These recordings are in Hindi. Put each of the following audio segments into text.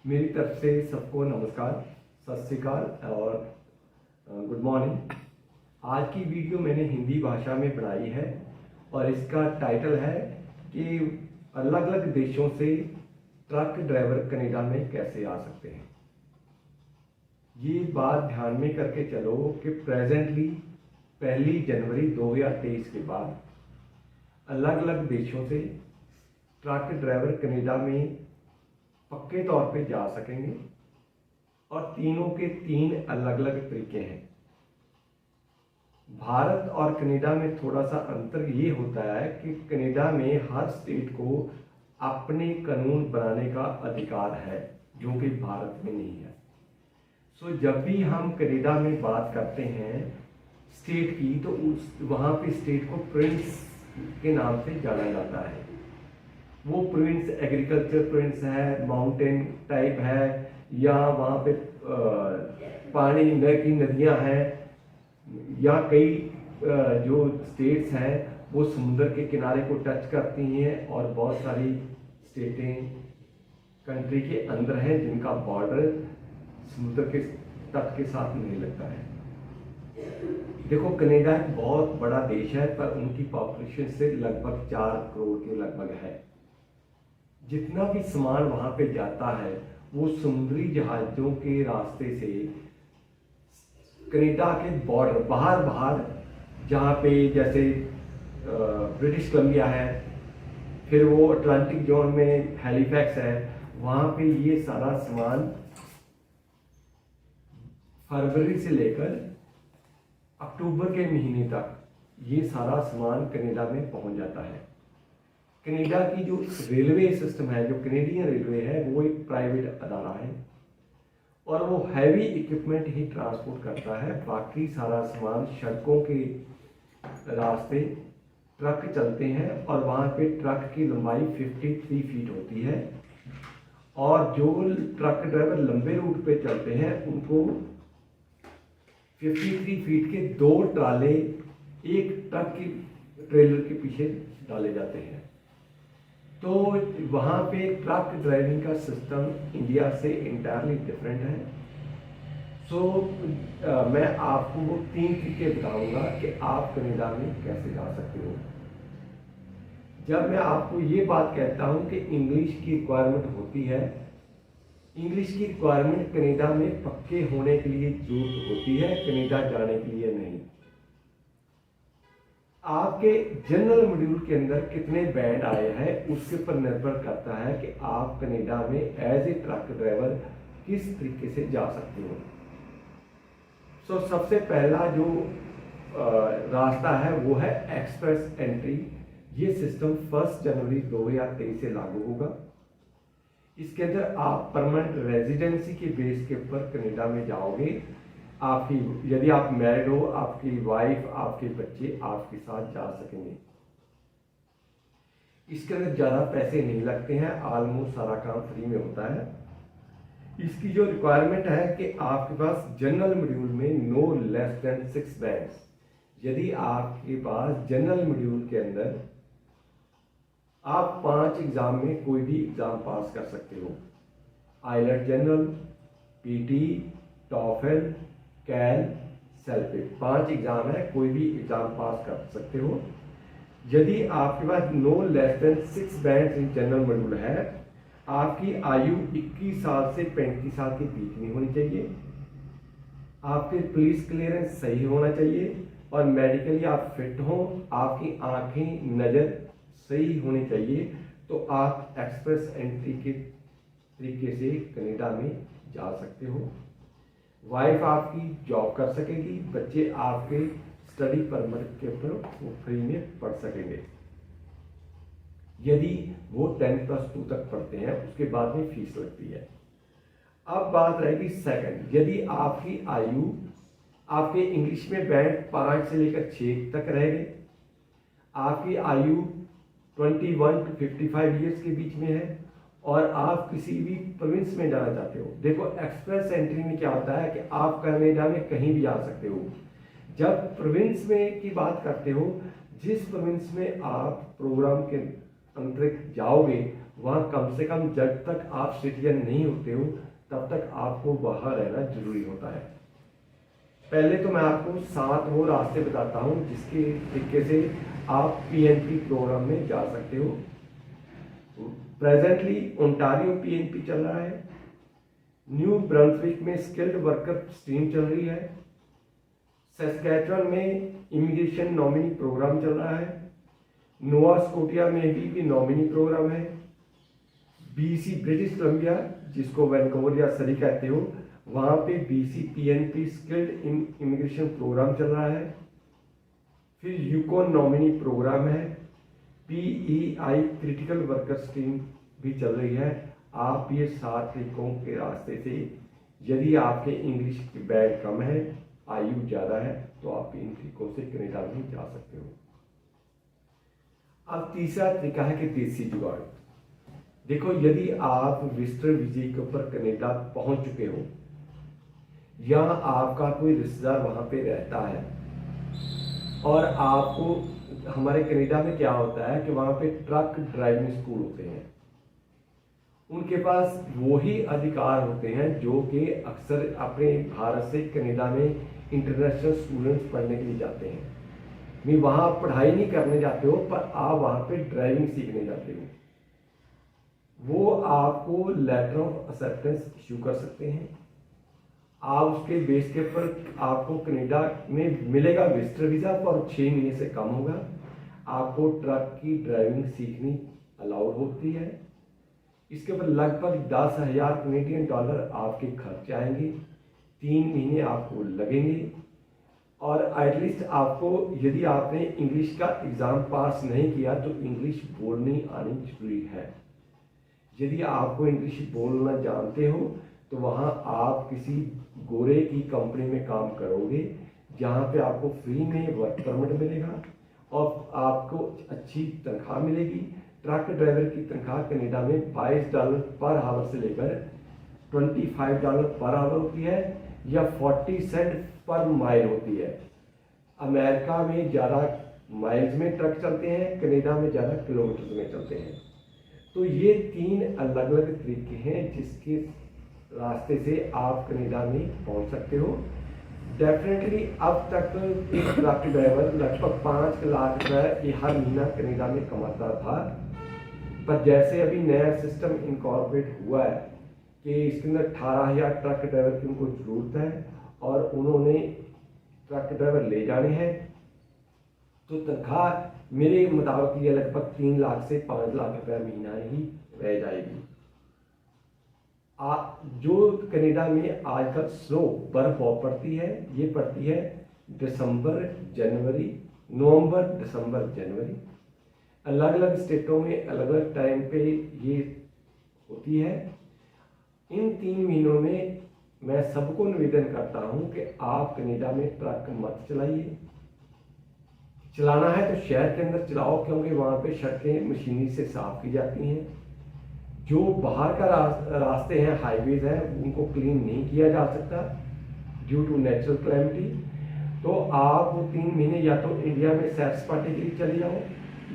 मेरी तरफ से सबको नमस्कार, सत श्री अकाल और गुड मॉर्निंग। आज की वीडियो मैंने हिंदी भाषा में बनाई है और इसका टाइटल है कि अलग अलग देशों से ट्रक ड्राइवर कनाडा में कैसे आ सकते हैं। ये बात ध्यान में करके चलो कि प्रेजेंटली 1 जनवरी 2023 के बाद अलग अलग देशों से ट्रक ड्राइवर कनाडा में पक्के तौर पे जा सकेंगे और तीनों के तीन अलग अलग तरीके हैं। भारत और कनाडा में थोड़ा सा अंतर ये होता है कि कनाडा में हर स्टेट को अपने कानून बनाने का अधिकार है, जो कि भारत में नहीं है। सो जब भी हम कनाडा में बात करते हैं स्टेट की, तो वहाँ पे स्टेट को प्रोविंस के नाम से जाना जाता है। वो प्रोविंस एग्रीकल्चर प्रोविंस है, माउंटेन टाइप है, या वहाँ पे पानी की नदियाँ हैं, या कई जो स्टेट्स हैं वो समुद्र के किनारे को टच करती हैं और बहुत सारी स्टेटें कंट्री के अंदर हैं जिनका बॉर्डर समुद्र के तट के साथ नहीं लगता है। देखो, कनाडा एक बहुत बड़ा देश है, पर उनकी पॉपुलेशन से लगभग 4 करोड़ के लगभग है। जितना भी सामान वहां पे जाता है वो समुद्री जहाजों के रास्ते से कनाडा के बॉर्डर बाहर जहाँ पे जैसे ब्रिटिश कोलंबिया है, फिर वो अटलांटिक जोन में हैलिफैक्स है, वहाँ पे ये सारा सामान फरवरी से लेकर अक्टूबर के महीने तक ये सारा सामान कनाडा में पहुंच जाता है। कनाडा की जो रेलवे सिस्टम है, जो कनेडियन रेलवे है, वो एक प्राइवेट अदारा है और वो हैवी इक्विपमेंट ही ट्रांसपोर्ट करता है। बाकी सारा सामान सड़कों के रास्ते ट्रक चलते हैं और वहाँ पे ट्रक की लंबाई 53 फीट होती है और जो ट्रक ड्राइवर लंबे रूट पे चलते हैं उनको 53 फीट के 2 ट्राले एक ट्रक की ट्रेलर के पीछे डाले जाते हैं। तो वहाँ पे ट्रक ड्राइविंग का सिस्टम इंडिया से इंटायरली डिफरेंट है। सो मैं आपको वो 3 तरीके बताऊंगा कि आप कनाडा में कैसे जा सकते हो। जब मैं आपको ये बात कहता हूँ कि इंग्लिश की रिक्वायरमेंट होती है, इंग्लिश की रिक्वायरमेंट कनाडा में पक्के होने के लिए जरूरत होती है, कनाडा जाने के लिए नहीं। आपके जनरल मॉड्यूल के अंदर कितने बैंड आए हैं उसके ऊपर निर्भर करता है कि आप कनाडा में एज ए ट्रक ड्राइवर किस तरीके से जा सकते हो। सो सबसे पहला जो रास्ता है वो है एक्सप्रेस एंट्री। ये सिस्टम 1 जनवरी 2023 से लागू होगा। इसके अंदर आप परमानेंट रेजिडेंसी के बेस के ऊपर कनाडा में जाओगे। आपकी यदि आप मैरिड हो, आपकी वाइफ, आपके बच्चे आपके साथ जा सकेंगे। इसके अंदर ज़्यादा पैसे नहीं लगते हैं, ऑलमोस्ट सारा काम फ्री में होता है। इसकी जो रिक्वायरमेंट है कि आपके पास जनरल मॉड्यूल में नो लेस देन 6 बैंड्स। यदि आपके पास जनरल मॉड्यूल के अंदर आप 5 एग्जाम में कोई भी एग्जाम पास कर सकते हो, आइलेट जनरल, पीटी, टॉफल, कैल, सेल्फिक, 5 एग्जाम है, कोई भी एग्जाम पास कर सकते हो। यदि आपके पास no less than 6 bands in general module है, आपकी आयु 21 साल से 35 साल के बीच में होनी चाहिए, आपके पुलिस क्लियरेंस सही होना चाहिए और मेडिकली आप फिट हो, आपकी आंखें नज़र सही होनी चाहिए, तो आप एक्सप्रेस एंट्री के तरीके से कनाडा में जा सकते हो। वाइफ आपकी जॉब कर सकेगी, बच्चे आपके स्टडी परमिट के ऊपर वो फ्री में पढ़ सकेंगे। यदि वो 10+2 तक पढ़ते हैं, उसके बाद में फीस लगती है। अब बात रहेगी सेकंड, यदि आपकी आयु आपके इंग्लिश में बैंड 5 से लेकर 6 तक रहेंगे, आपकी आयु 21 to 55 ईयर्स के बीच में है और आप किसी भी प्रोविंस में जाना चाहते हो। देखो, एक्सप्रेस एंट्री में क्या होता है कि आप कनाडा में कहीं भी जा सकते हो। जब प्रोविंस में की बात करते हो, जिस प्रोविंस में आप प्रोग्राम के अंतरिक्त जाओगे वहाँ कम से कम जब तक आप सिटीजन नहीं होते हो तब तक आपको वहाँ रहना जरूरी होता है। पहले तो मैं आपको 7 वो रास्ते बताता हूँ जिसके तरीके से आप पीएनपी प्रोग्राम में जा सकते हो। प्रेजेंटली ओंटारियो पीएनपी चल रहा है, न्यू ब्रंसविक में स्किल्ड वर्कर स्ट्रीम चल रही है, सस्कैचुअन में इमिग्रेशन नॉमिनी प्रोग्राम चल रहा है, नोवा स्कोटिया में भी नॉमिनी प्रोग्राम है, बीसी ब्रिटिश कोलंबिया जिसको वैनकूवर या सरी कहते हो वहाँ पे BC PNP skilled immigration program चल रहा है। फिर यूकोन नॉमिनी प्रोग्राम है, पीईआई क्रिटिकल वर्कर स्ट्रीम भी चल रही है। आप ये 7 तरीकों के रास्ते से, यदि आपके इंग्लिश की बैग कम है, आयु ज़्यादा है, तो आप इन तरीकों से कनाडा में जा सकते हो। अब तीसरा तरीका है कि देसी जुगाड़। देखो, यदि आप विजिटर वीजे के ऊपर कनाडा पहुंच चुके हो या आपका कोई रिश्तेदार वहां पे रहता है और आपको, हमारे कनाडा में क्या होता है कि वहां पे ट्रक ड्राइविंग स्कूल होते हैं, उनके पास वही अधिकार होते हैं जो कि अक्सर अपने भारत से कनाडा में इंटरनेशनल स्टूडेंट्स पढ़ने के लिए जाते हैं। नहीं, वहाँ आप पढ़ाई नहीं करने जाते हो, पर आप वहाँ पे ड्राइविंग सीखने जाते हो। वो आपको लेटर ऑफ एक्सेप्टेंस इशू कर सकते हैं। आप उसके बेस के ऊपर आपको कनाडा में मिलेगा विजिटर वीज़ा, पर 6 महीने से कम होगा। आपको ट्रक की ड्राइविंग सीखनी अलाउड होती है। इसके ऊपर लगभग 10,000 कनेडियन डॉलर आपके खर्च आएंगे, 3 महीने आपको लगेंगे। और एटलीस्ट आपको, यदि आपने इंग्लिश का एग्ज़ाम पास नहीं किया तो इंग्लिश बोलनी आनी जरूरी है। यदि आपको इंग्लिश बोलना जानते हो तो वहाँ आप किसी गोरे की कंपनी में काम करोगे जहाँ पे आपको फ्री में वर्क परमिट मिलेगा और आपको अच्छी तनख्वाह मिलेगी। ट्रक ड्राइवर की तनख्वाह कनाडा में $22 पर आवर से लेकर $25 पर आवर होती है या 40 सेंट पर माइल होती है। अमेरिका में ज़्यादा माइल्स में ट्रक चलते हैं, कनाडा में ज़्यादा किलोमीटर में चलते हैं। तो ये 3 अलग अलग तरीके हैं जिसके रास्ते से आप कनाडा में पहुंच सकते हो। डेफिनेटली अब तक एक ट्रक ड्राइवर लगभग 5 लाख रुपये हर महीना कनाडा में कमाता था, पर जैसे अभी नया सिस्टम इनकॉर्पोरेट हुआ है कि इसके अंदर 18,000 ट्रक ड्राइवर की उनको ज़रूरत है और उन्होंने ट्रक ड्राइवर ले जाने हैं, तो तनख्वाह मेरे मुताबिक ये लगभग 3 लाख से 5 लाख रुपये महीना ही रह जाएगी। जो कनाडा में आजकल स्नो बर्फ पड़ती है, ये पड़ती है दिसंबर जनवरी, नवंबर दिसंबर जनवरी। अलग अलग स्टेटों में अलग अलग टाइम पे ये होती है। इन 3 महीनों में मैं सबको निवेदन करता हूं कि आप कनाडा में ट्रक मत चलाइए। चलाना है तो शहर के अंदर चलाओ, क्योंकि वहाँ पे सड़कें मशीनरी से साफ की जाती हैं। जो बाहर का रास्ते हैं, हाईवेज हैं, उनको क्लीन नहीं किया जा सकता ड्यू टू नेचुरल क्लैमिटी। तो आप वो 3 महीने या तो इंडिया में सैर सपाटे के लिए चले जाओ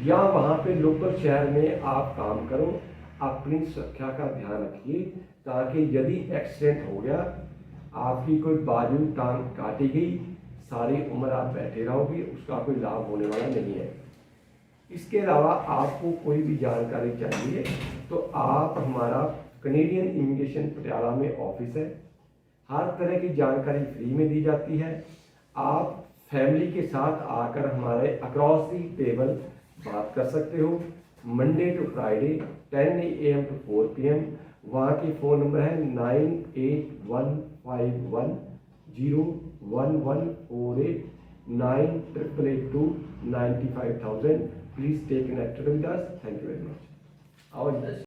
या वहाँ पे लोकल शहर में आप काम करो। अपनी सुरक्षा का ध्यान रखिए ताकि यदि एक्सीडेंट हो गया, आपकी कोई बाजू टांग काटी गई, सारी उम्र आप बैठे रहोगे, उसका कोई लाभ होने वाला नहीं है। इसके अलावा आपको कोई भी जानकारी चाहिए तो आप, हमारा कनेडियन इमिग्रेशन पटियाला में ऑफिस है, हर तरह की जानकारी फ्री में दी जाती है। आप फैमिली के साथ आकर हमारे अक्रॉस दी टेबल बात कर सकते हो। Monday to Friday 10 AM to 4 PM। वहाँ की फ़ोन नंबर है 9815101148 9882 95,000। Please stay connected with us. Thank you very much.